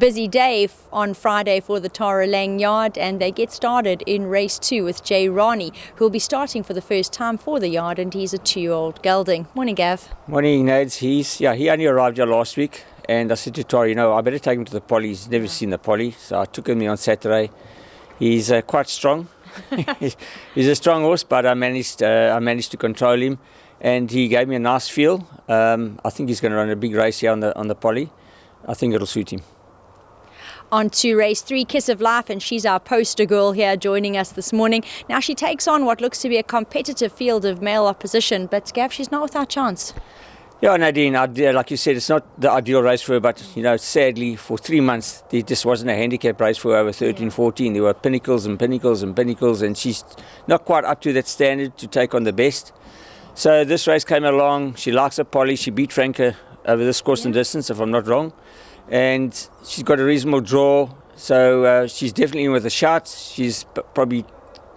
busy day on Friday for the Tara Laing yard, and they get started in race 2 with Jay Rani, who will be starting for the first time for the yard, and he's a 2-year-old gelding. Morning, Gav. Morning, Nades. He only arrived here last week, and I said to Tara, I better take him to the poly. He's never seen the poly, so I took him on Saturday. He's quite strong. He's a strong horse, but I managed to control him, and he gave me a nice feel. I think he's going to run a big race here on the poly. I think it'll suit him. On to race 3, Kiss of Life, and she's our poster girl here joining us this morning. Now she takes on what looks to be a competitive field of male opposition, but Gav, she's not without chance. Yeah, Nadine, like you said, it's not the ideal race for her, but sadly for 3 months there just wasn't a handicap race for her over 13, 14. There were pinnacles and pinnacles and pinnacles, and she's not quite up to that standard to take on the best. So this race came along. She likes a poly. She beat Franca over this course and distance, if I'm not wrong. And she's got a reasonable draw, so she's definitely in with a shot. She's probably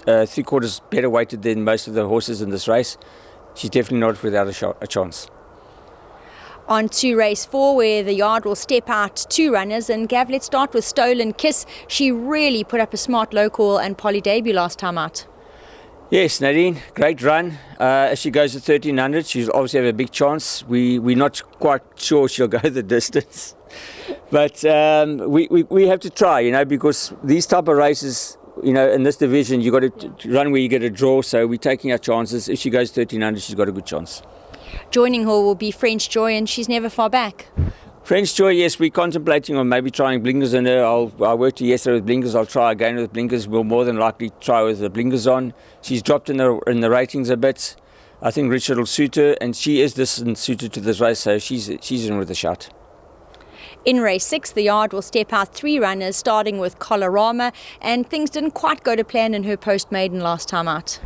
3/4 better weighted than most of the horses in this race. She's definitely not without a chance. On to race 4, where the yard will step out 2 runners, and Gav, let's start with Stolen Kiss. She really put up a smart local and poly debut last time out. Yes, Nadine, great run. As she goes to 1300, she'll obviously have a big chance. We're not quite sure she'll go the distance. But we have to try, because these type of races, in this division, you've got to run where you get a draw, so we're taking our chances. If she goes 1300, she's got a good chance. Joining her will be French Joy, and she's never far back. French Joy, yes, we're contemplating on maybe trying blinkers on her. I worked yesterday with blinkers. I'll try again with blinkers. We'll more than likely try with the blinkers on. She's dropped in the ratings a bit. I think Richard will suit her, and she is suited to this race, so she's in with a shot. In race 6, the yard will step out 3 runners, starting with Colorama, and things didn't quite go to plan in her post-maiden last time out.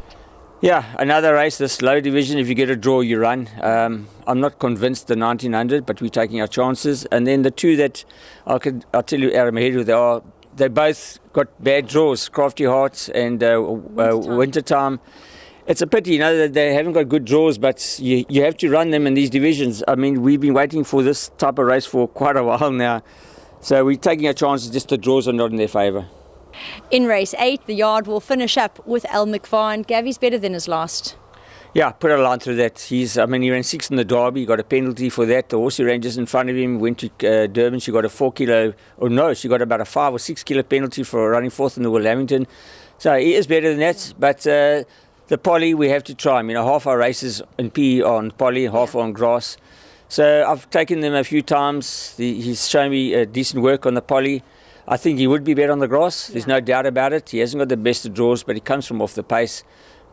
Yeah, another race, this low division, if you get a draw, you run. I'm not convinced the 1900, but we're taking our chances. And then the 2 that I'll tell you out of my head who they both got bad draws, Crafty Hearts and Wintertime. It's a pity, that they haven't got good draws, but you have to run them in these divisions. I mean, we've been waiting for this type of race for quite a while now. So we're taking our chances, just the draws are not in their favour. In race 8, the yard will finish up with El McVar, and Gavy's better than his last. Yeah, put a line through that. He ran 6th in the Derby. He got a penalty for that. The horse he ran just in front of him went to Durban. She got a 4 kilo, she got about a 5 or 6 kilo penalty for running 4th in the Willamington. So he is better than that. But the poly, we have to try. Half our races in PE are on poly, half on grass. So I've taken them a few times. He's shown me decent work on the poly. I think he would be better on the grass. There's no doubt about it. He hasn't got the best of draws, but he comes from off the pace.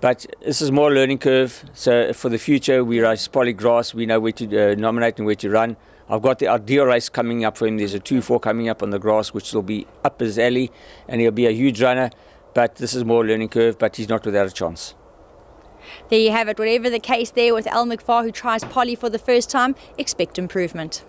But this is more a learning curve. So for the future, we race poly grass. We know where to nominate and where to run. I've got the ideal race coming up for him. There's a 2-4 coming up on the grass, which will be up his alley, and he'll be a huge runner. But this is more a learning curve, but he's not without a chance. There you have it. Whatever the case there with El McVar, who tries poly for the first time, expect improvement.